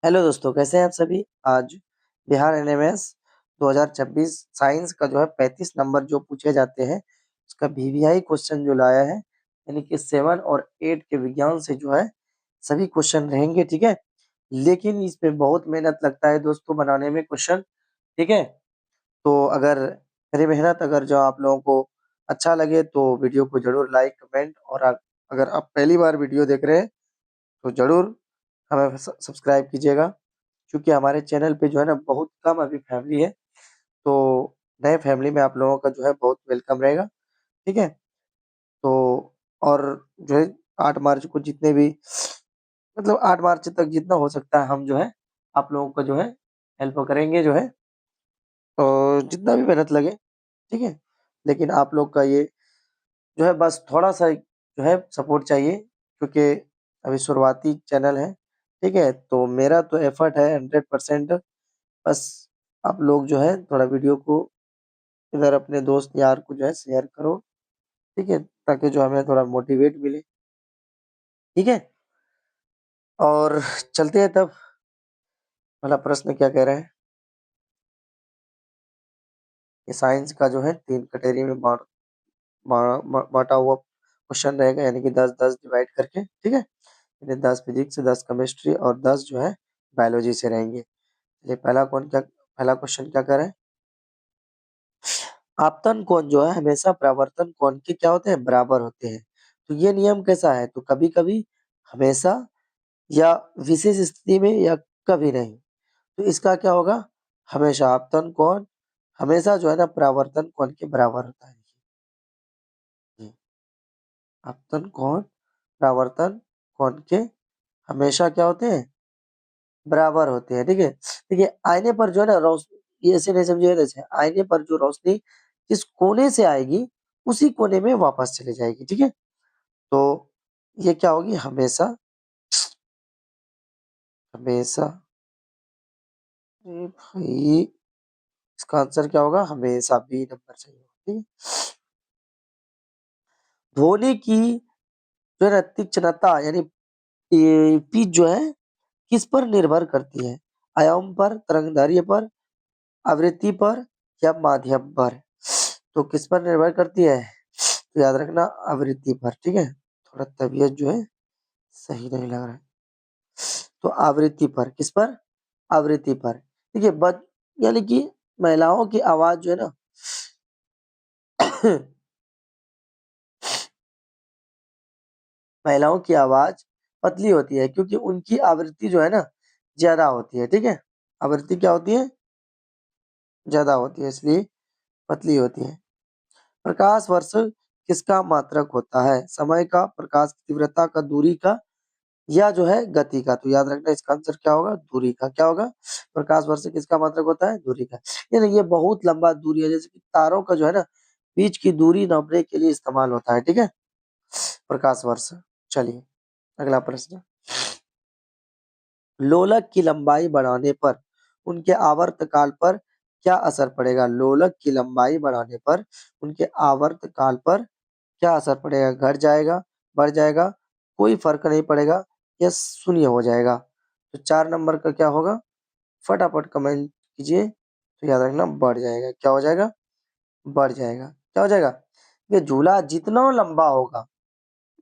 Hello दोस्तों, कैसे हैं आप सभी? आज बिहार एनएमएस 2026 साइंस का जो है 35 नंबर जो पूछे जाते हैं, उसका वीवीआई क्वेश्चन जो लाया है, यानी कि 7 और 8 के विज्ञान से जो है सभी क्वेश्चन रहेंगे, ठीक है? लेकिन इसमें बहुत मेहनत लगता है दोस्तों बनाने में क्वेश्चन, ठीक है? तो अगर मेरी मेहनत अगर जो आप लोगों को अच्छा लगे तो वीडियो को ज़रूर लाइक, कमेंट और अगर आप पहली बार वीडियो देख रहे हैं, तो ज़रूर हमें सब्सक्राइब कीजिएगा। क्योंकि हमारे चैनल पे जो है ना बहुत कम अभी फैमिली है, तो नए फैमिली में आप लोगों का जो है बहुत वेलकम रहेगा, ठीक है? तो और जो है 8 मार्च को जितने भी मतलब 8 मार्च तक जितना हो सकता है हम जो है आप लोगों का जो है हेल्प करेंगे जो है और जितना भी मेहनत लगे, ठीक है? लेकिन आप लोग का ये जो है बस थोड़ा-सा जो है सपोर्ट चाहिए क्योंकि अभी शुरुआती चैनल है, ठीक है? तो मेरा तो एफर्ट है 100% बस आप लोग जो है थोड़ा वीडियो को इधर अपने दोस्त यार को जो है शेयर करो, ठीक है? ताकि जो हमें थोड़ा मोटिवेट मिले, ठीक है? और चलते हैं तब पहला प्रश्न क्या कह रहे हैं? ये साइंस का जो है 3 कैटेगरी में बाँट बा बा बाँटा हुआ क्वेश्चन रहेगा यानी कि 10-10 डिवाइड करके, ठीक है? यानी 10 फिजिक्स, 10 केमिस्ट्री और 10 जो है बायोलॉजी से रहेंगे। चलिए पहला क्वेश्चन क्या कह रहा है? आपतन कोण जो है हमेशा परावर्तन कोण के क्या होते हैं? बराबर होते हैं। तो ये नियम कैसा है? तो कभी-कभी, हमेशा या विशेष स्थिति में या कभी नहीं। तो इसका क्या होगा? हमेशा आपतन कोण हमेशा जो है ना परावर्तन कोण के बराबर होता है। जी, आपतन कोण परावर्तन कोण के हमेशा क्या होते हैं? बराबर होते हैं, ठीक है? देखिए आईने पर जो है ना ये ऐसे नहीं समझिएगा जैसे आईने पर जो रोशनी जिस कोने से आएगी, उसी कोने में वापस चली जाएगी, ठीक है? तो ये क्या होगी? हमेशा हमेशा अरे भाई! इसका आंसर क्या होगा? हमेशा बी नंबर सही होगा, ठीक है? ध्वनि की जो है ना तीक्ष्णता यानी पिच जो है किस पर निर्भर करती है? आयाम पर, तरंगदैर्घ्य पर, आवृत्ति पर या माध्यम पर? तो किस पर निर्भर करती है? तो याद रखना आवृत्ति पर, ठीक है? थोड़ा तबीयत जो है सही नहीं लग रहा है। तो आवृत्ति पर, किस पर? आवृत्ति पर। देखिए यानी कि महिलाओं की आवाज़ जो है ना महिलाओं की आवाज़ पतली होती है क्योंकि उनकी आवृत्ति जो है ना ज़्यादा होती है, ठीक है? आवृत्ति क्या होती है? ज़्यादा होती है इसलिए पतली होती है। प्रकाश वर्ष किसका मात्रक होता है? समय का, प्रकाश की तीव्रता का, दूरी का या जो है गति का? तो याद रखना इसका आंसर क्या होगा? दूरी का। क्या होगा? प्रकाश वर्ष किसका मात्रक होता है? दूरी का। यानी ये बहुत लंबा दूरी है जैसे कि तारों का जो है ना बीच की दूरी नापने के लिए इस्तेमाल होता है, ठीक है? प्रकाश वर्ष। चलिए अगला प्रश्न। लोलक की लंबाई बढ़ाने पर उनके आवर्तकाल पर क्या असर पड़ेगा? लोलक की लंबाई बढ़ाने पर उनके आवर्तकाल पर क्या असर पड़ेगा? घट जाएगा, बढ़ जाएगा, कोई फ़र्क नहीं पड़ेगा या शून्य हो जाएगा? तो 4 नंबर का क्या होगा? फटाफट कमेंट कीजिए। तो याद रखना बढ़ जाएगा। क्या हो जाएगा? बढ़ जाएगा। क्या हो जाएगा? ये झूला जितना लंबा होगा,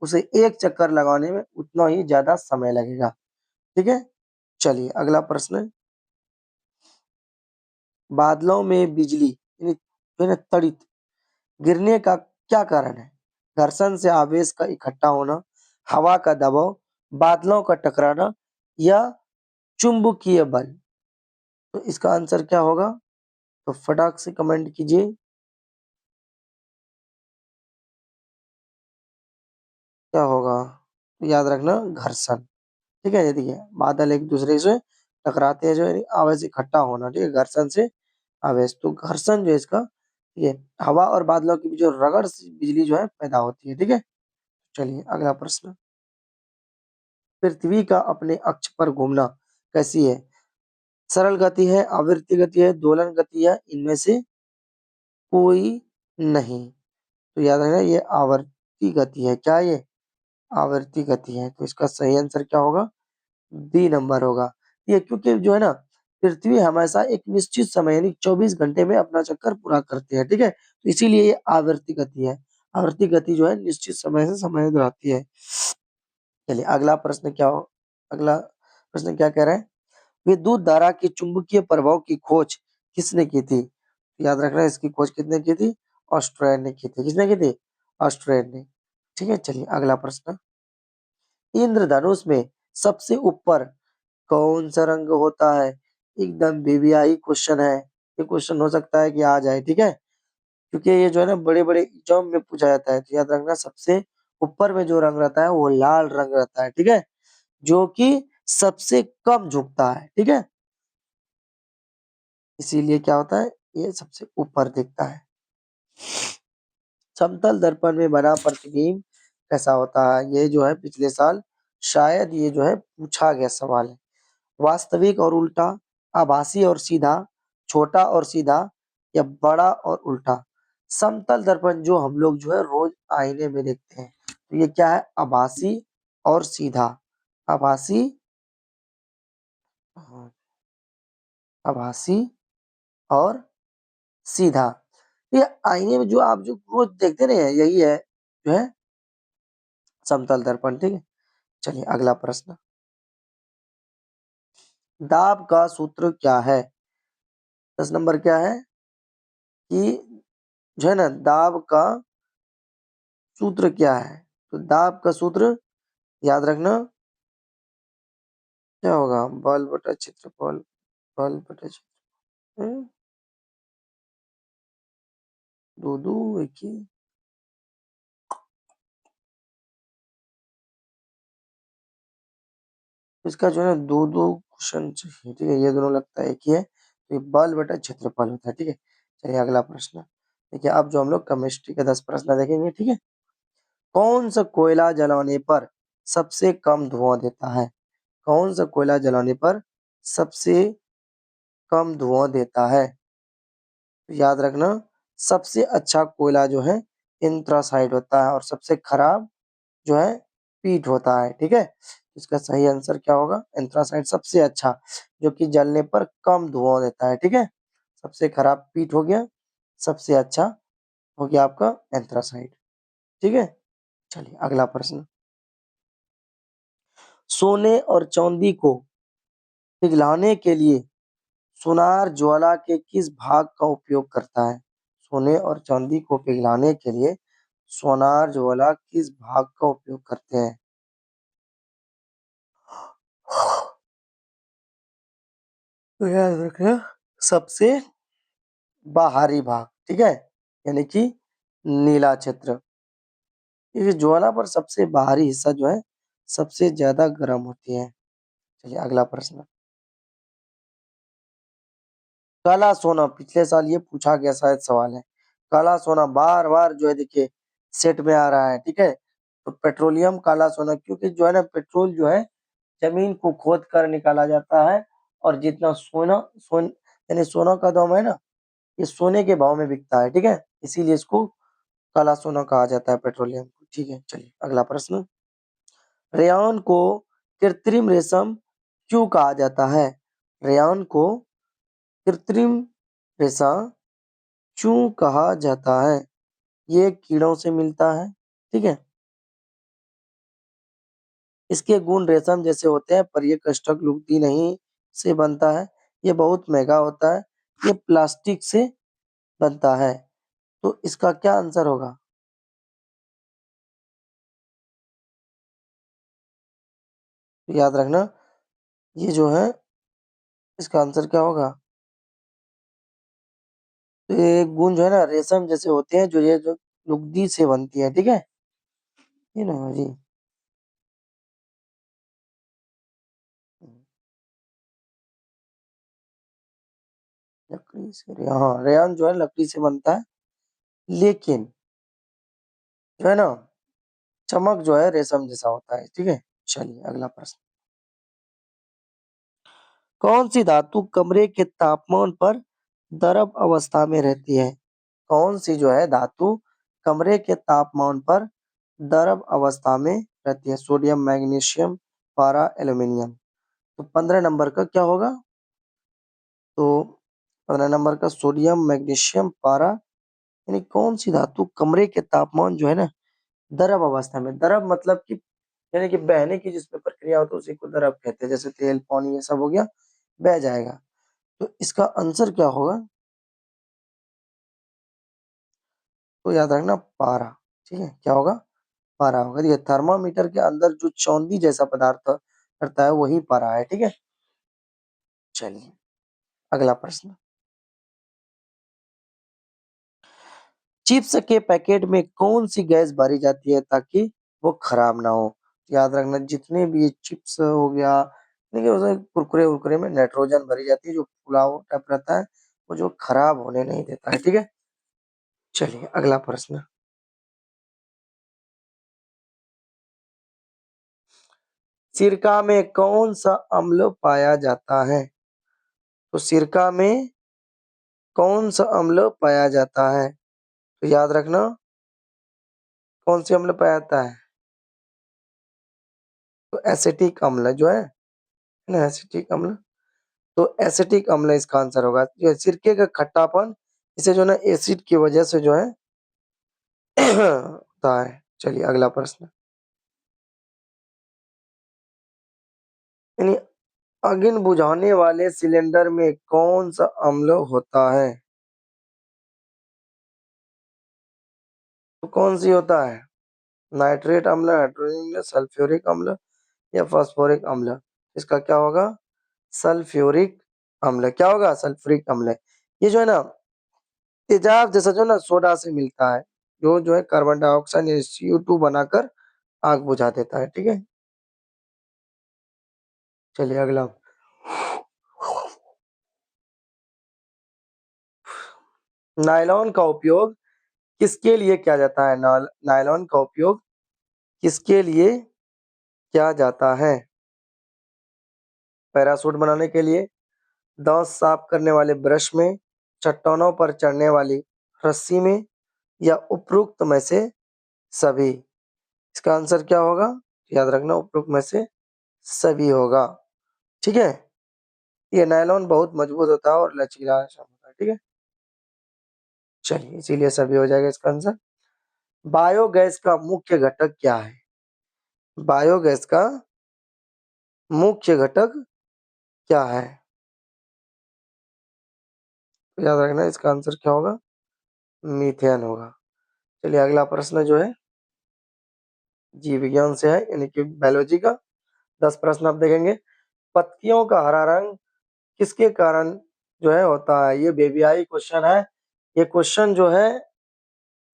उसे 1 चक्कर लगाने में उतना ही ज़्यादा समय लगेगा। ठीक है? चलिए अगला प्रश्न। बादलों में बिजली यानी जो है ना तड़ित गिरने का क्या कारण है? घर्षण से आवेश का इकट्ठा होना, हवा का दबाव, बादलों का टकराना या चुंबकीय बल? तो इसका आंसर क्या होगा? तो फटाक से कमेंट कीजिए। क्या होगा? याद रखना घर्षण, ठीक है? ये देखिए बादल एक-दूसरे से टकराते हैं जो है आवेश इकट्ठा होना, ठीक है? घर्षण से आवेश, तो घर्षण जो है इसका ये हवा और बादलों के बीच जो रगड़ से बिजली जो है पैदा होती है, ठीक है? चलिए अगला प्रश्न। पृथ्वी का अपने अक्ष पर घूमना कैसी है? सरल गति है, आवृत्ति गति है, दोलन गति है, इनमें से कोई नहीं। तो याद रखना ये आवर्ती गति है। क्या ये? आवर्ती गति है। तो इसका सही आंसर क्या होगा? बी नंबर होगा। ये क्योंकि जो है ना, पृथ्वी हमेशा एक निश्चित समय यानी 24 घंटे में अपना चक्कर पूरा करती है, ठीक है? तो इसीलिए ये आवर्ती गति है। आवर्ती गति जो है निश्चित समय से समय रहती है। चलिए अगला प्रश्न क्या कह रहा है? विद्युत धारा की चुंबकीय प्रभाव की खोज किसने की थी? याद रखना इसकी खोज किसने की थी? ऑस्ट्रिया ने की थी। किसने की थी? ऑस्ट्रिया ने। ठीक है, चलिए अगला प्रश्न। इंद्रधनुष में सबसे ऊपर कौन सा रंग होता है? एकदम वीवीआई क्वेश्चन है। ये क्वेश्चन हो सकता है कि आ जाए, ठीक है? क्योंकि ये जो है ना बड़े-बड़े एग्जाम में पूछा जाता है। तो याद रखना सबसे ऊपर में जो रंग रहता है वो लाल रंग रहता है, ठीक है? जो कि सबसे कम झुकता है, ठीक है? इसीलिए क्या होता है? ये सबसे ऊपर दिखता है। समतल दर्पण में बना प्रतिबिंब कैसा होता है? ये जो है पिछले साल शायद ये जो है पूछा गया सवाल है। वास्तविक और उल्टा, आभासी और सीधा, छोटा और सीधा या बड़ा और उल्टा? समतल दर्पण जो हम लोग जो है रोज आईने में देखते हैं, तो ये क्या है? आभासी और सीधा। आभासी हाँ, आभासी और सीधा। ये आईने में जो आप जो रोज देखते रहे हैं यही है जो है समतल दर्पण, ठीक है? चलिए अगला प्रश्न। दाब का सूत्र क्या है? 10 नंबर क्या है कि जो है ना दाब का सूत्र क्या है? तो दाब का सूत्र याद रखना क्या होगा? बल बटा क्षेत्रफल, बल बटा क्षेत्र, दो दो एक ही। इसका जो है ना दो दो क्वेश्चन चाहिए, ठीक है? ये दोनों लगता है एक ही है, तो ये बल बटा क्षेत्रफल होता है, ठीक है? चलिए अगला प्रश्न। देखिए अब जो हम लोग केमिस्ट्री के 10 प्रश्न देखेंगे, ठीक है? कौन सा कोयला जलाने पर सबसे कम धुआं देता है? कौन सा कोयला जलाने पर सबसे कम धुआं देता है? तो याद रखना सबसे अच्छा कोयला जो है एंथ्रासाइट होता है और सबसे खराब जो है पीट होता है, ठीक है? इसका सही आंसर क्या होगा? एंथ्रासाइट सबसे अच्छा जो कि जलने पर कम धुआं देता है, ठीक है? सबसे खराब पीट हो गया, सबसे अच्छा हो गया आपका एंथ्रासाइट, ठीक है? चलिए अगला प्रश्न। सोने और चांदी को पिघलाने के लिए सोनार ज्वाला के किस भाग का उपयोग करता है? सोने और चांदी को पिघलाने के लिए सोनार ज्वाला किस भाग का उपयोग करते हैं? तो याद रखना सबसे बाहरी भाग, ठीक है? यानी कि नीला क्षेत्र। ये ज्वाला पर सबसे बाहरी हिस्सा जो है सबसे ज्यादा गर्म होती है। चलिए अगला प्रश्न। काला सोना पिछले साल ये पूछा गया शायद सवाल है। काला सोना बार-बार जो है देखिए सेट में आ रहा है, ठीक है? तो पेट्रोलियम काला सोना क्योंकि जो है ना पेट्रोल जो है ज़मीन को खोद कर निकाला जाता है और जितना यानी सोना का दाम है ना, ये सोने के भाव में बिकता है, ठीक है? इसीलिए इसको काला सोना कहा जाता है पेट्रोलियम को, ठीक है? चलिए अगला प्रश्न। रेयॉन को कृत्रिम रेशम क्यों कहा जाता है? रेयॉन को कृत्रिम रेशा क्यों कहा जाता है? ये कीड़ों से मिलता है, ठीक है? इसके गुण रेशम जैसे होते हैं पर ये कष्टक लुगदी नहीं से बनता है। ये बहुत महँगा होता है। ये प्लास्टिक से बनता है। तो इसका क्या आंसर होगा? तो याद रखना ये जो है इसका आंसर क्या होगा? तो ये गुण जो है ना रेशम जैसे होते हैं जो ये जो लुगदी से बनती है, ठीक है? ये ना जी। लकड़ी से हाँ, रेयॉन जो है लकड़ी से बनता है, लेकिन जो है ना चमक जो है रेशम जैसा होता है, ठीक है? चलिए अगला प्रश्न। कौन सी धातु कमरे के तापमान पर द्रव अवस्था में रहती है? कौन सी जो है धातु कमरे के तापमान पर द्रव अवस्था में रहती है? सोडियम, मैग्नीशियम, पारा, एल्यूमीनियम। तो 15 नंबर का क्या होगा? तो 15 नंबर का सोडियम, मैग्नीशियम, पारा यानी कौन-सी धातु कमरे के तापमान जो है ना द्रव अवस्था में, द्रव मतलब कि यानी कि बहने की जिसमें प्रक्रिया होती है उसी को द्रव कहते हैं। जैसे तेल, पानी ये सब हो गया, बह जाएगा। तो इसका आंसर क्या होगा? तो याद रखना पारा, ठीक है? क्या होगा? पारा होगा। देखिए थर्मामीटर के अंदर जो चौंधी जैसा पदार्थ रहता है वही पारा है, ठीक है? चलिए अगला प्रश्न। चिप्स के पैकेट में कौन-सी गैस भरी जाती है ताकि वो खराब ना हो? याद रखना जितने भी ये चिप्स हो गया, देखिए उसमें कुरकुरे-वुरकुरे में नाइट्रोजन भरी जाती है जो पुलाव टाइप रहता है, वो जो खराब होने नहीं देता है, ठीक है? चलिए अगला प्रश्न। सिरका में कौन-सा अम्ल पाया जाता है? तो सिरका में कौन-सा अम्ल पाया जाता है? तो याद रखना कौन-से अम्ल पाया जाता है? तो एसिटिक अम्ल जो है ना एसिटिक अम्ल, तो एसिटिक अम्ल इसका आंसर होगा। जो सिरके का खट्टापन इसे जो है ना एसिड की वजह से जो है होता है। चलिए अगला प्रश्न। यानी अगिन बुझाने वाले सिलेंडर में कौन-सा अम्ल होता है? तो कौन-सी होता है? नाइट्रेट अम्ल, हाइड्रोजन अम्ल, सल्फ्यूरिक अम्ल या फास्फोरिक अम्ल? इसका क्या होगा? सल्फ्यूरिक अम्ल। क्या होगा? सल्फ्यूरिक अम्ल। ये जो है ना तेजाब जैसा जो है ना सोडा से मिलता है, जो है कार्बन डाइऑक्साइड या CO2 बनाकर आग बुझा देता है, ठीक है? चलिए अगला। नायलॉन का उपयोग किसके लिए किया जाता है? नायलॉन का उपयोग किसके लिए किया जाता है? पैराशूट बनाने के लिए, दांत साफ करने वाले ब्रश में, चट्टानों पर चढ़ने वाली रस्सी में या उपरोक्त में से सभी? इसका आंसर क्या होगा? याद रखना उपरोक्त में से सभी होगा, ठीक है? ये नायलॉन बहुत मजबूत होता है और लचीला होता है, ठीक है? चलिए इसीलिए सभी हो जाएगा इसका आंसर। बायोगैस का मुख्य घटक क्या है? बायोगैस का मुख्य घटक क्या है? तो याद रखना इसका आंसर क्या होगा? मीथेन होगा। चलिए अगला प्रश्न जो है जीव विज्ञान से है यानी कि बायोलॉजी का। 10 प्रश्न आप देखेंगे। पत्तियों का हरा रंग किसके कारण जो है होता है? ये वीवीआई क्वेश्चन है। ये क्वेश्चन जो है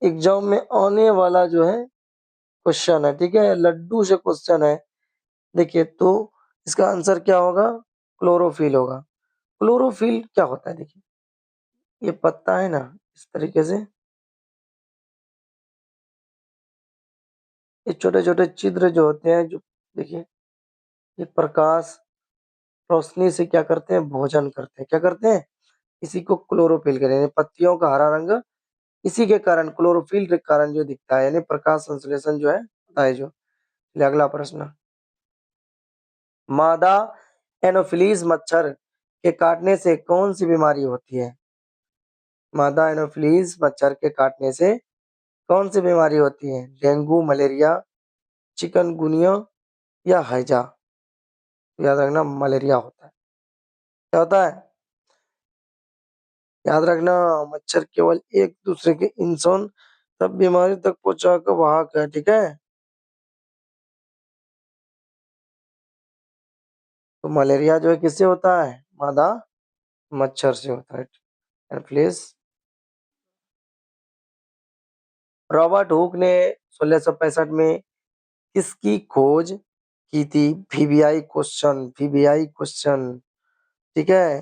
एग्जाम में आने वाला जो है क्वेश्चन है, ठीक है? लड्डू से क्वेश्चन है। देखिए तो इसका आंसर क्या होगा? क्लोरोफिल होगा। क्लोरोफिल क्या होता है? देखिए ये पत्ता है ना इस तरीके से ये छोटे-छोटे छिद्र जो होते हैं जो देखिए ये प्रकाश रोशनी से क्या करते हैं? भोजन करते हैं। क्या करते हैं? इसी को क्लोरोफिल कहते हैं। पत्तियों का हरा रंग इसी के कारण क्लोरोफिल के कारण जो दिखता है यानी प्रकाश संश्लेषण जो है होता है जो। चलिए अगला प्रश्न। मादा एनोफिलीज मच्छर के काटने से कौन सी बीमारी होती है? मादा एनोफिलीज मच्छर के काटने से कौन सी बीमारी होती है? डेंगू, मलेरिया, चिकनगुनिया या हैजा? याद रखना मलेरिया होता है। क्या होता है? याद रखना मच्छर केवल एक दूसरे के इंसान तब बीमारी तक पहुंचाकर वाहक है, ठीक है? तो मलेरिया जो है किससे होता है? मादा मच्छर से होता है। एनोफिलीज। रॉबर्ट हुक ने 1665 में किसकी खोज की थी? वीवीआई क्वेश्चन, वीवीआई क्वेश्चन, ठीक है?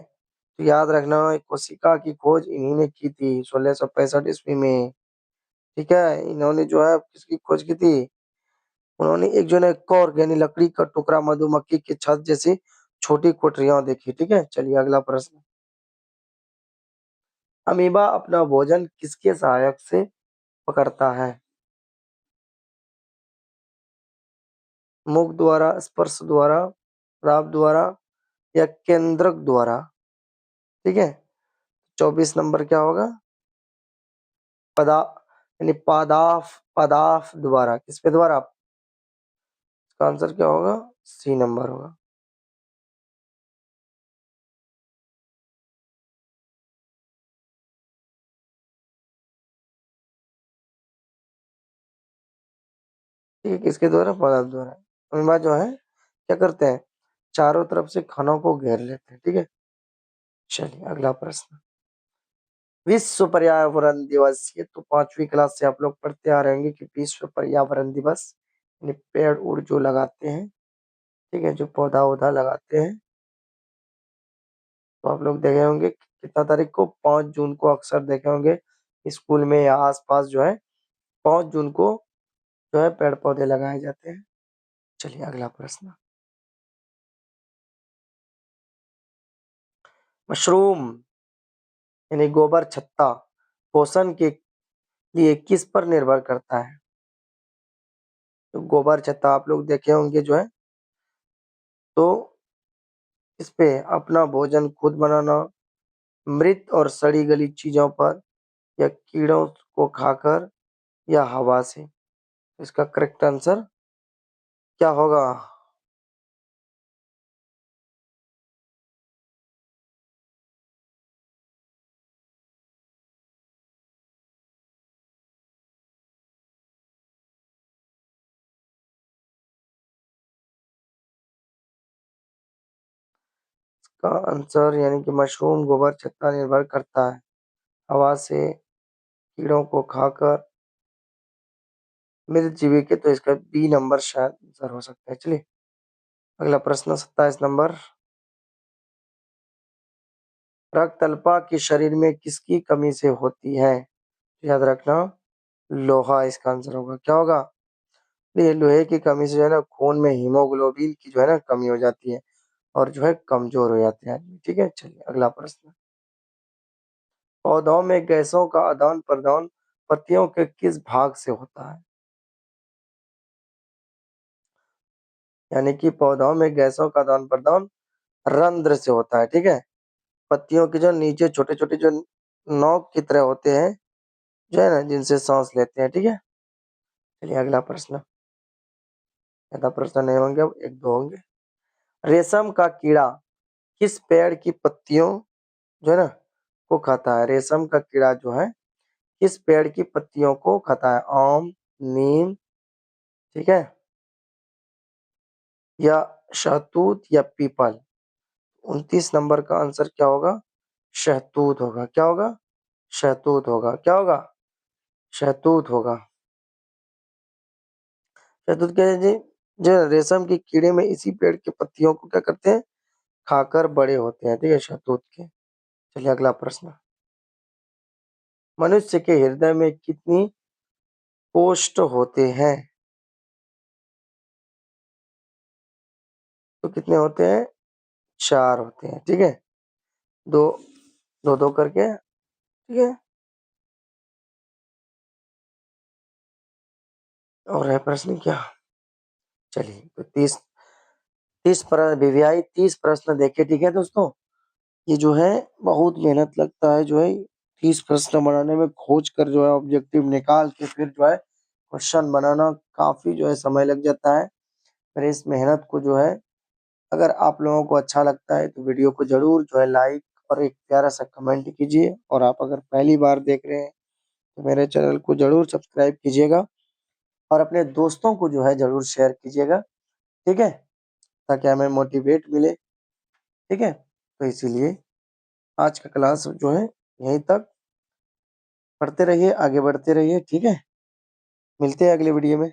तो याद रखना कोशिका की खोज इन्हीं ने की थी 1665 ईस्वी में, ठीक है? इन्होंने जो है किसकी खोज की थी? उन्होंने एक जो है कॉर्क यानी लकड़ी का टुकड़ा मधुमक्खी की छत जैसी छोटी कोठरियां देखी, ठीक है? चलिए अगला प्रश्न। अमीबा अपना भोजन किसके सहायक से पकड़ता है? मुख द्वारा, स्पर्श द्वारा, राव द्वारा या केंद्रक द्वारा, ठीक है। 24 नंबर क्या होगा? पदा यानी पदार्थ द्वारा, किसके द्वारा? इसका आंसर क्या होगा? सी नंबर होगा। ठीक है, किसके द्वारा? पदार्थ द्वारा। अमीबा जो है क्या करते हैं? चारों तरफ से खानों को घेर लेते हैं, ठीक है। चलिए अगला प्रश्न। विश्व पर्यावरण दिवस, ये तो 5वीं क्लास से आप लोग पढ़ते आ रहे होंगे कि विश्व पर्यावरण दिवस यानी पेड़ उड़ जो लगाते हैं, ठीक है, जो पौधा वौधा लगाते हैं, तो आप लोग देखे होंगे कितना तारीख को? 5 जून को अक्सर देखे होंगे स्कूल में या आसपास जो है 5 जून को जो है पेड़ पौधे लगाए जाते हैं। चलिए अगला प्रश्न। मशरूम यानी गोबर छत्ता पोषण के लिए किस पर निर्भर करता है? तो गोबर छत्ता आप लोग देखे होंगे जो है, तो इस पे अपना भोजन खुद बनाना, मृत और सड़ी गली चीजों पर, या कीड़ों को खाकर, या हवा से। इसका करेक्ट आंसर क्या होगा? इसका आंसर यानी कि मशरूम गोबर छत्ता निर्भर करता है हवा से, कीड़ों को खाकर, मृत जीवी के, तो इसका बी नंबर शायद आंसर हो सकता है। चलिए अगला प्रश्न 27 नंबर। रक्त अल्पा के शरीर में किसकी कमी से होती है? याद रखना, लोहा इसका आंसर होगा। क्या होगा? ये लोहे की कमी से जो है ना खून में हीमोग्लोबिन की जो है ना कमी हो जाती है और जो है कमजोर हो जाते हैं आदमी, ठीक है। चलिए अगला प्रश्न। पौधों में गैसों का आदान प्रदान पत्तियों के किस भाग से होता है? यानी कि पौधों में गैसों का आदान प्रदान रंध्र से होता है, ठीक है। पत्तियों के जो नीचे छोटे छोटे जो नोक की तरह होते हैं, जो है ना, जिनसे सांस लेते हैं, ठीक है। चलिए अगला प्रश्न। ज्यादा प्रश्न नहीं होंगे, अब एक दो होंगे। रेशम का कीड़ा किस पेड़ की पत्तियों जो है ना को खाता है? रेशम का कीड़ा जो है किस पेड़ की पत्तियों को खाता है? आम, नीम, ठीक है, या शहतूत, या पीपल। 29 नंबर का आंसर क्या होगा? शहतूत होगा। क्या होगा? शहतूत होगा। क्या होगा? शहतूत होगा। शहतूत क्या है जी? जो रेशम के कीड़े में इसी पेड़ की पत्तियों को क्या करते हैं? खाकर बड़े होते हैं, ठीक है, शहतूत के। चलिए अगला प्रश्न। मनुष्य के हृदय में कितनी कोष्ठ होते हैं? तो कितने होते हैं? 4 होते हैं, ठीक है। दो दो दो करके, ठीक है। और है प्रश्न क्या? चलिए तो 30 प्रश्न देखे, ठीक है दोस्तों। ये जो है बहुत मेहनत लगता है, जो है 30 प्रश्न बनाने में, खोज कर जो है ऑब्जेक्टिव निकाल के फिर जो है क्वेश्चन बनाना काफी जो है समय लग जाता है। फिर इस मेहनत को जो है, अगर आप लोगों को अच्छा लगता है तो वीडियो को जरूर जो है लाइक और एक प्यारा सा कमेंट कीजिए। और आप अगर पहली बार देख रहे हैं तो मेरे चैनल को जरूर सब्सक्राइब कीजिएगा और अपने दोस्तों को जो है जरूर शेयर कीजिएगा, ठीक है, ताकि हमें मोटिवेट मिले, ठीक है। तो इसीलिए आज का क्लास जो है यहीं तक। पढ़ते रहिए, आगे बढ़ते रहिए, ठीक है। मिलते हैं अगले वीडियो में।